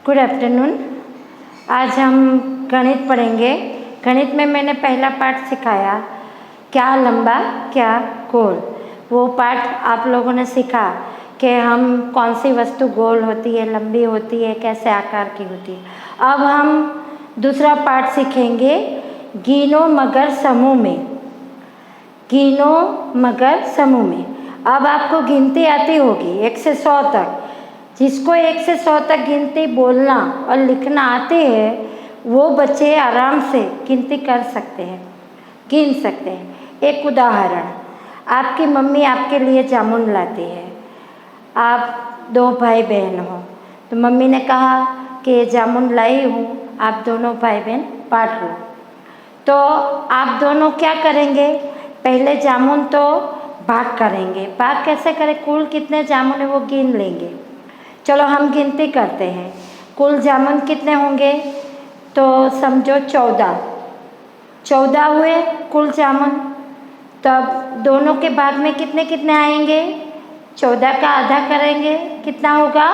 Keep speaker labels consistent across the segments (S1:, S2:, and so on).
S1: Good afternoon. आज हम गणित पढ़ेंगे। गणित में मैंने पहला पाठ सिखाया, क्या लंबा क्या गोल। वो पाठ आप लोगों ने सीखा कि हम कौन सी वस्तु गोल होती है, लंबी होती है, कैसे आकार की होती है। अब हम दूसरा पाठ सीखेंगे, गिनो मगर समूह में। गिनो मगर समूह में। अब आपको गिनती आती होगी 1 से 100 तक। जिसको 1 से 100 तक गिनती बोलना और लिखना आते हैं वो बच्चे आराम से गिनती कर सकते हैं, गिन सकते हैं। एक उदाहरण, आपकी मम्मी आपके लिए जामुन लाती है। आप 2 भाई बहन हो, तो मम्मी ने कहा कि जामुन लाई हूँ, आप दोनों भाई बहन बांट लो। तो आप दोनों क्या करेंगे, पहले जामुन तो भाग करेंगे। भाग कैसे करें, कुल कितने जामुन है वो गिन लेंगे। चलो हम गिनती करते हैं, कुल जामुन कितने होंगे, तो समझो 14 हुए कुल जामुन। तब दोनों के भाग में कितने कितने आएंगे, 14 का आधा करेंगे, कितना होगा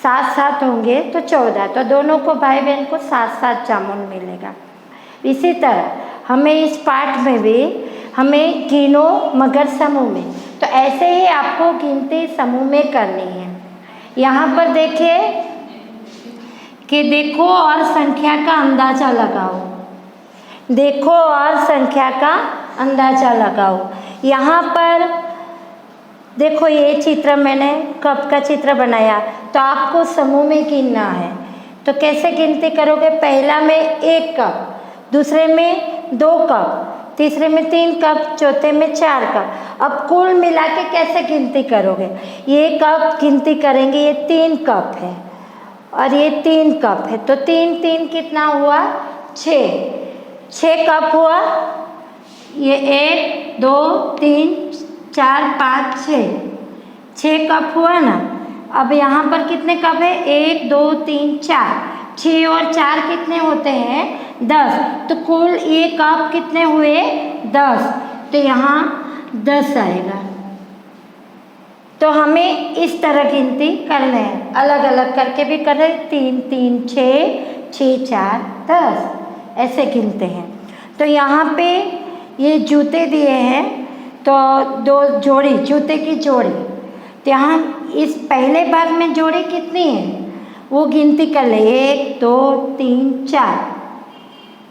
S1: 7 होंगे तो 14। तो दोनों को भाई बहन को 7 जामुन मिलेगा। इसी तरह हमें इस पाठ में भी हमें गिनो मगर समूह में, तो ऐसे ही आपको गिनती समूह में करनी है। यहाँ पर देखिए कि देखो और संख्या का अंदाज़ा लगाओ। देखो और संख्या का अंदाज़ा लगाओ। यहाँ पर देखो, ये चित्र मैंने कप का चित्र बनाया, तो आपको समूह में गिनना है। तो कैसे गिनती करोगे, पहला में 1 कप, दूसरे में 2 कप, तीसरे में 3 कप, चौथे में 4 कप। अब कुल मिला के कैसे गिनती करोगे, ये कप गिनती करेंगे, ये 3 कप है और ये 3 कप है, तो 3 कितना हुआ 6 कप हुआ। ये 1 2 3 4 5 6 कप हुआ ना। अब यहाँ पर कितने कप है, 1 2 3 4, 6 और 4 कितने होते हैं 10। तो कुल ये कप कितने हुए 10, तो यहाँ 10 आएगा। तो हमें इस तरह गिनती करना है, अलग अलग करके भी कर रहे, 3 3 6 6 4 10 ऐसे गिनते हैं। तो यहाँ पे ये जूते दिए हैं, तो 2 जोड़ी जूते की जोड़ी, तो यहाँ इस पहले भाग में जोड़ी कितनी है वो गिनती कर ले, 1 2 3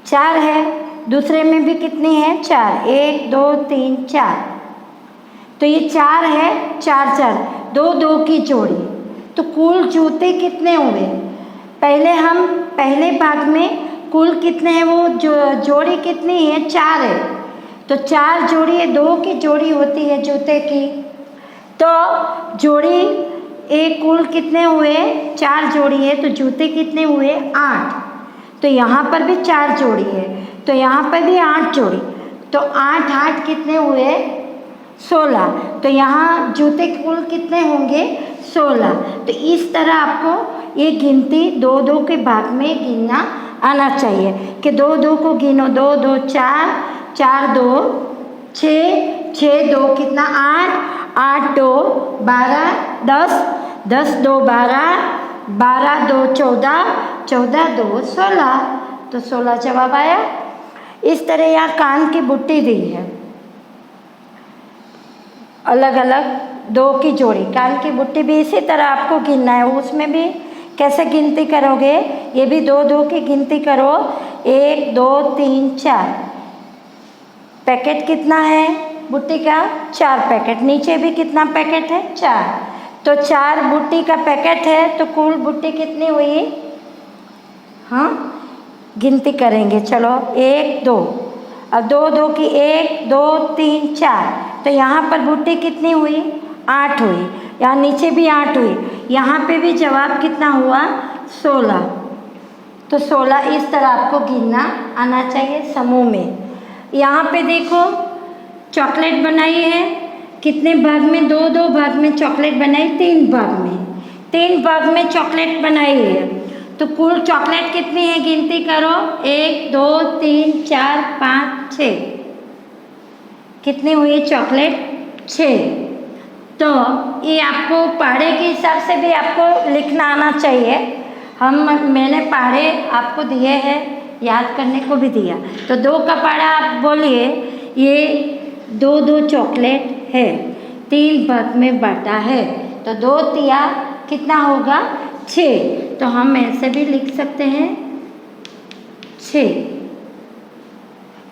S1: 4 है। दूसरे में भी कितनी है 4, 1 2 3 4, तो ये 4 है, 4 2 2 की जोड़ी। तो कुल जूते कितने हुए, पहले भाग में कुल कितने हैं, वो जोड़ी कितनी है 4 है, तो 4 जोड़ी है, 2 की जोड़ी होती है जूते की। तो जोड़ी एक कुल कितने हुए 4 जोड़ी है, तो जूते कितने हुए 8। तो यहाँ पर भी 4 जोड़ी है, तो यहाँ पर भी 8 जोड़ी, तो 8 8 कितने हुए 16। तो यहाँ जूते कुल कितने होंगे 16। तो इस तरह आपको ये गिनती 2 2 के भाग में गिनना आना चाहिए कि 2 2 को गिनो, 2 2 4 4 2 6 6 2 कितना 8 8 2 12 10 10 2 12 12 2 14 14 2 16, तो 16 जवाब आया। इस तरह यहाँ कान की बुट्टी दी है, अलग अलग 2 की जोड़ी, कान की बुट्टी भी इसी तरह आपको गिनना है। उसमें भी कैसे गिनती करोगे, ये भी 2 2 की गिनती करो, 1 2 3 4। पैकेट कितना है बुट्टी का 4 पैकेट, नीचे भी कितना पैकेट है 4, तो 4 बुट्टी का पैकेट है, तो कुल बुट्टी कितनी हुई, हाँ गिनती करेंगे। चलो 1 2, अब 2 2 की 1 2 3 4, तो यहाँ पर बुट्टी कितनी हुई 8 हुई, यहाँ नीचे भी 8 हुई, यहाँ पे भी जवाब कितना हुआ 16। तो 16 इस तरह आपको गिनना आना चाहिए समूह में। यहाँ पे देखो चॉकलेट बनाई है, कितने भाग में 2 2 भाग में चॉकलेट बनाई, 3 भाग में चॉकलेट बनाई है, तो कुल चॉकलेट कितनी है गिनती करो, 1 2 3 4 5 6, कितनी हुई चॉकलेट 6। तो ये आपको पहाड़े के हिसाब से भी आपको लिखना आना चाहिए। मैंने पहाड़े आपको दिए हैं, याद करने को भी दिया। तो 2 का पहाड़ा आप बोलिए, ये 2 चॉकलेट है, 3 भाग में बांटा है। तो 2 तिया कितना होगा? 6। तो हम ऐसे भी लिख सकते हैं 6।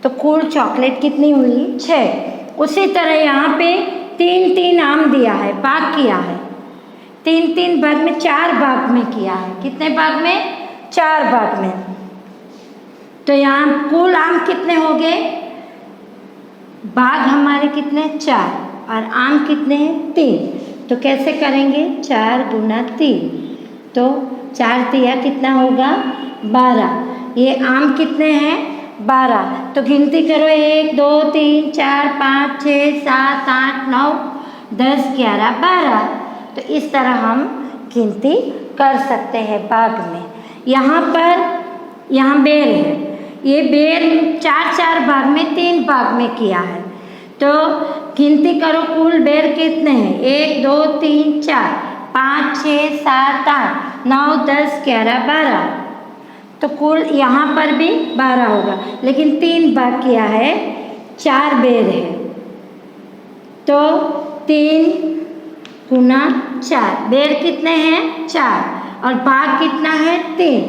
S1: तो कुल चॉकलेट कितनी हुई? 6। उसी तरह यहाँ पे 3 आम दिया है, भाग किया है, 3 भाग में 4 भाग में किया है। कितने भाग में? 4 भाग में। तो यहाँ कुल आम कितने हो गए? भाग हमारे कितने? 4 और आम कितने हैं? 3। तो कैसे करेंगे? 4 गुना 3। तो 4 तिया कितना होगा? 12। ये आम कितने हैं? 12। तो गिनती करो, 1 2 3 4 5 6 7 8 9 10 11 12। तो इस तरह हम गिनती कर सकते हैं भाग में। यहाँ बेर है, ये बेर 4 भाग में 3 भाग में किया है। तो गिनती करो, कुल बेर कितने हैं? 1 2 3 4 5 6 7 8 9 10 11 12। तो कुल यहाँ पर भी 12 होगा, लेकिन 3 भाग किया है, 4 बेर है। तो 3 गुना 4, बेर कितने हैं? 4 और भाग कितना है? 3।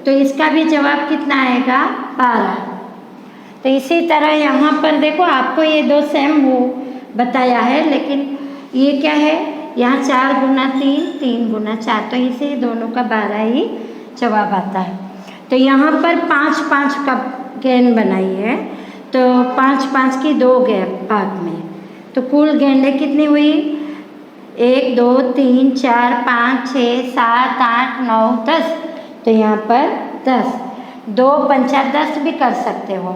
S1: तो इसका भी जवाब कितना आएगा? 12। तो इसी तरह यहाँ पर देखो, आपको ये 2 सेम वो बताया है, लेकिन ये क्या है? यहाँ 4 गुना 3 3 गुना 4, तो इसे दोनों का 12 ही जवाब आता है। तो यहाँ पर 5 का गेंद बनाई है, तो 5 की 2 भाग में। तो कुल गेंदें कितनी हुई? 1 2 3 4 5 6 7 8 9 10। तो यहाँ पर 10, 2 पंचा 10 भी कर सकते हो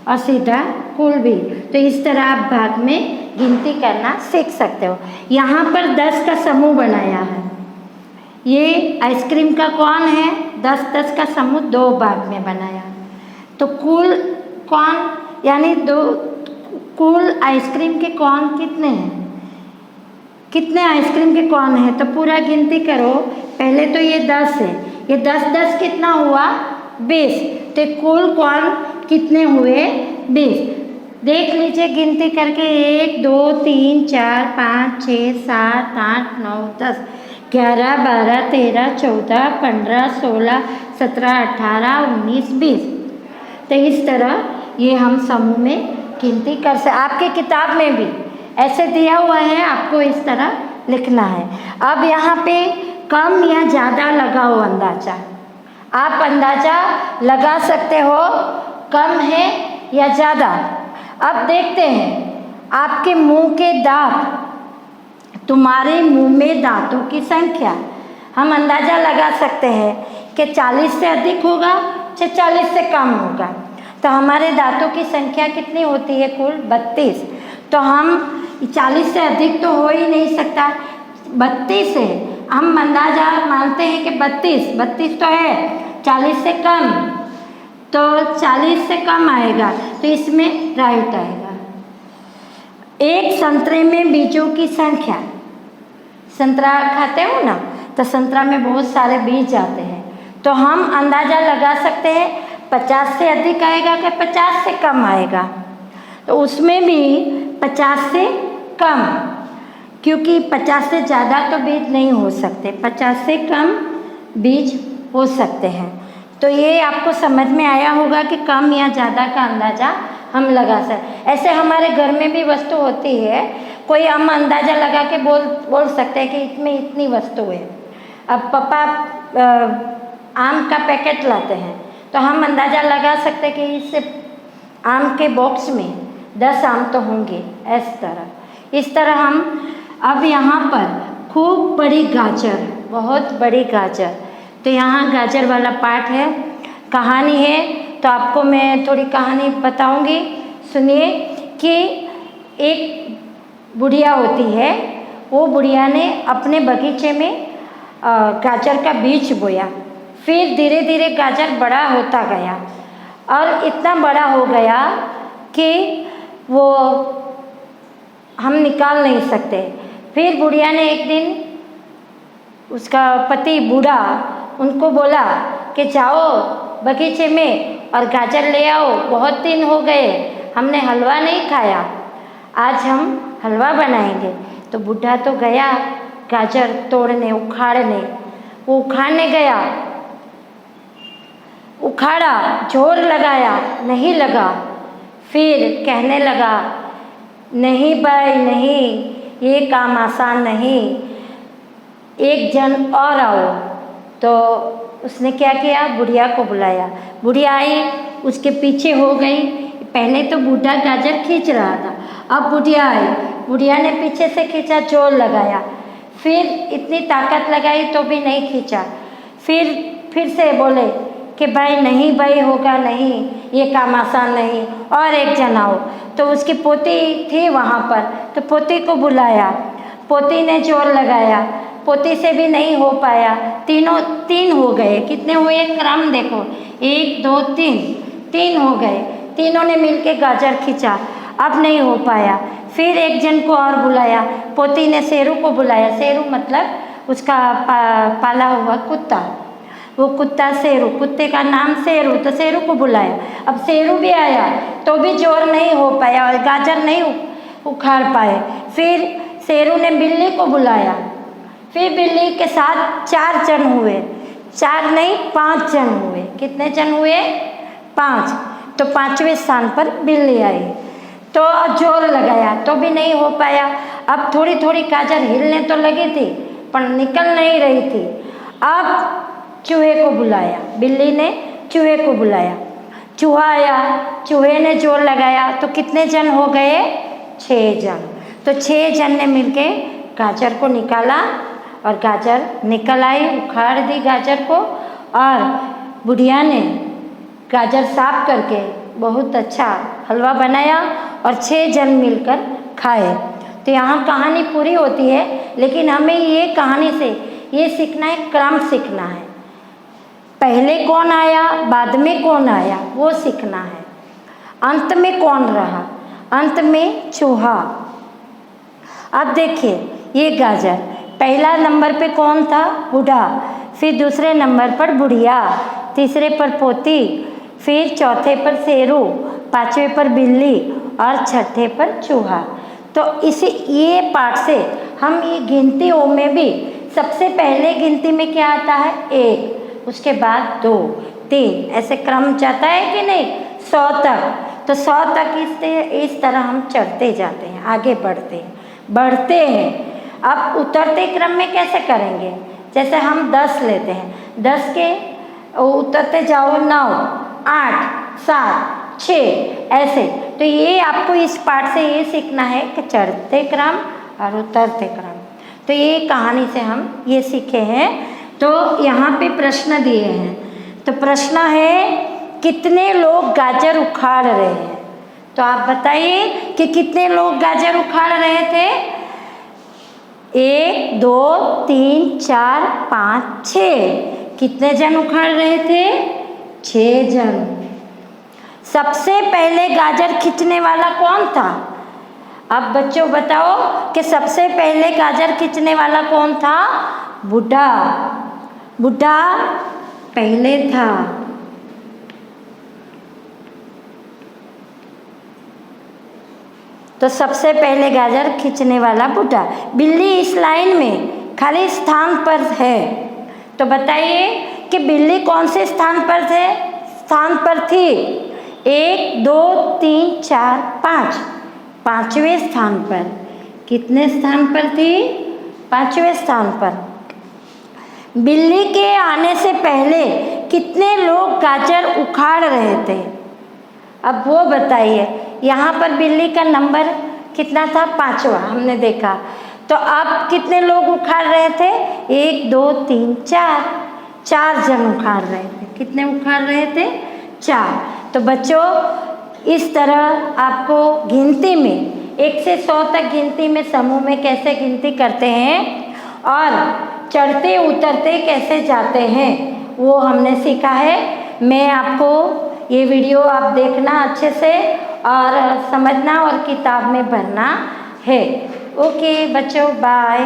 S1: और सीधा कुल भी। तो इस तरह आप भाग में गिनती करना सीख सकते हो। यहाँ पर 10 का समूह बनाया है। ये आइसक्रीम का कौन है? 10 का समूह 2 भाग में बनाया। तो कुल कौन, यानी कुल आइसक्रीम के कौन कितने हैं? कितने आइसक्रीम के कौन है? तो पूरा गिनती करो। पहले तो ये 10 है, ये 10 कितना हुआ? 20। तो कुल कौन कितने हुए? 20। देख लीजिए गिनती करके, 1 2 3 4 5 6 7 8 9 10 11 12 13 14 15 16 17 18 19 20। तो इस तरह ये हम समूह में गिनती कर सकते। आपकी किताब में भी ऐसे दिया हुआ है, आपको इस तरह लिखना है। अब यहाँ पे कम या ज़्यादा लगाओ अंदाजा। आप अंदाजा लगा सकते हो, कम है या ज़्यादा। अब देखते हैं, आपके मुंह के दांत, तुम्हारे मुंह में दांतों की संख्या हम अंदाज़ा लगा सकते हैं कि 40 से अधिक होगा या 40 से कम होगा। तो हमारे दांतों की संख्या कितनी होती है? कुल 32। तो हम 40 से अधिक तो हो ही नहीं सकता, 32 है, हम अंदाजा मानते हैं कि 32 तो है, 40 से कम, तो 40 से कम आएगा, तो इसमें राइट आएगा। एक संतरे में बीजों की संख्या, संतरा खाते हो ना, तो संतरा में बहुत सारे बीज आते हैं, तो हम अंदाज़ा लगा सकते हैं 50 से अधिक आएगा कि 50 से कम आएगा। तो उसमें भी 50 से कम, क्योंकि 50 से ज़्यादा तो बीज नहीं हो सकते, 50 से कम बीज हो सकते हैं। तो ये आपको समझ में आया होगा कि कम या ज़्यादा का अंदाज़ा हम लगा सकते। ऐसे हमारे घर में भी वस्तु होती है, कोई हम अंदाज़ा लगा के बोल सकते हैं कि इसमें इतनी वस्तु है। अब पापा आम का पैकेट लाते हैं, तो हम अंदाज़ा लगा सकते हैं कि इस आम के बॉक्स में 10 आम तो होंगे। इस तरह हम अब यहाँ पर खूब बड़ी गाजर, बहुत बड़ी गाजर, तो यहाँ गाजर वाला पार्ट है, कहानी है। तो आपको मैं थोड़ी कहानी बताऊंगी, सुनिए। कि एक बुढ़िया होती है, वो बुढ़िया ने अपने बगीचे में गाजर का बीज बोया, फिर धीरे धीरे गाजर बड़ा होता गया और इतना बड़ा हो गया कि वो हम निकाल नहीं सकते। फिर बुढ़िया ने एक दिन उसका पति बूढ़ा उनको बोला कि जाओ बगीचे में और गाजर ले आओ, बहुत दिन हो गए हमने हलवा नहीं खाया, आज हम हलवा बनाएंगे। तो बूढ़ा तो गया गाजर तोड़ने उखाड़ने, वो उखाड़ने गया, उखाड़ा, जोर लगाया, नहीं लगा। फिर कहने लगा नहीं भाई नहीं, ये काम आसान नहीं, एक जन और आओ। तो उसने क्या किया, बुढ़िया को बुलाया। बुढ़िया आई, उसके पीछे हो गई। पहले तो बूढ़ा गाजर खींच रहा था, अब बुढ़िया आई, बुढ़िया ने पीछे से खींचा, जोर लगाया, फिर इतनी ताकत लगाई तो भी नहीं खींचा। फिर से बोले कि भाई नहीं भाई होगा नहीं, ये काम आसान नहीं, और एक जन आओ। तो उसकी पोती थी वहाँ पर, तो पोती को बुलाया, पोती ने जोर लगाया, पोती से भी नहीं हो पाया। तीन हो गए, कितने हुए क्रम देखो, 1 2 3 हो गए। तीनों ने मिलके गाजर खींचा, अब नहीं हो पाया। फिर एक जन को और बुलाया, पोती ने शेरू को बुलाया, शेरू मतलब उसका पाला हुआ कुत्ता, वो कुत्ता शेरू, कुत्ते का नाम शेरू, तो शेरू को बुलाया। अब शेरू भी आया तो भी जोर नहीं हो पाया और गाजर नहीं उखाड़ पाए। फिर शेरू ने बिल्ली को बुलाया, फिर बिल्ली के साथ 4 जन हुए, 4 नहीं 5 जन हुए। कितने जन हुए? 5। तो 5वें स्थान पर बिल्ली आई, तो जोर लगाया तो भी नहीं हो पाया। अब थोड़ी थोड़ी गाजर हिलने तो लगी थी पर निकल नहीं रही थी। अब चूहे को बुलाया, बिल्ली ने चूहे को बुलाया, चूहा आया, चूहे ने जोर लगाया तो कितने जन हो गए? 6 जन। तो 6 जन ने मिलके गाजर को निकाला और गाजर निकल आई, उखाड़ दी गाजर को, और बुढ़िया ने गाजर साफ करके बहुत अच्छा हलवा बनाया और 6 जन मिलकर खाए। तो यहाँ कहानी पूरी होती है, लेकिन हमें ये कहानी से ये सीखना है, क्रम सीखना है। पहले कौन आया, बाद में कौन आया, वो सीखना है। अंत में कौन रहा? अंत में चूहा। अब देखिए ये गाजर, पहला नंबर पे कौन था? बूढ़ा, फिर दूसरे नंबर पर बुढ़िया, तीसरे पर पोती, फिर चौथे पर शेरू, 5वें पर बिल्ली और 6ठे पर चूहा। तो ये पाठ से हम ये गिनतियों में भी सबसे पहले गिनती में क्या आता है? 1, उसके बाद 2, 3, ऐसे क्रम जाता है कि नहीं 100 तक। तो 100 तक इस तरह हम चढ़ते जाते हैं, आगे बढ़ते हैं। अब उतरते क्रम में कैसे करेंगे? जैसे हम 10 लेते हैं, 10 के उतरते जाओ 9, 8, 7, 6 ऐसे। तो ये आपको इस पाठ से ये सीखना है कि चढ़ते क्रम और उतरते क्रम। तो ये कहानी से हम ये सीखे हैं। तो यहाँ पे प्रश्न दिए हैं, तो प्रश्न है कितने लोग गाजर उखाड़ रहे हैं? तो आप बताइए कि कितने लोग गाजर उखाड़ रहे थे? 1 2 3 4 5 6। कितने जन उखाड़ रहे थे? 6 जन। सबसे पहले गाजर खींचने वाला कौन था? अब बच्चों बताओ कि सबसे पहले गाजर खींचने वाला कौन था? बूढ़ा। बूढ़ा पहले था। तो सबसे पहले गाजर खींचने वाला बूढ़ा। बिल्ली इस लाइन में खाली स्थान पर है, तो बताइए कि बिल्ली कौन से स्थान पर थी? 1 2 3 4 5, 5वें स्थान पर। कितने स्थान पर थी? 5वें स्थान पर। बिल्ली के आने से पहले कितने लोग गाजर उखाड़ रहे थे? अब वो बताइए। यहाँ पर बिल्ली का नंबर कितना था? 5वां हमने देखा। तो अब कितने लोग उखाड़ रहे थे? 1 2 3 4 जन उखाड़ रहे थे। कितने उखाड़ रहे थे? 4। तो बच्चों इस तरह आपको गिनती में 1 से 100 तक गिनती में समूह में कैसे गिनती करते हैं और चढ़ते उतरते कैसे जाते हैं वो हमने सीखा है। मैं आपको ये वीडियो आप देखना अच्छे से और समझना और किताब में भरना है। ओके बच्चों, बाय।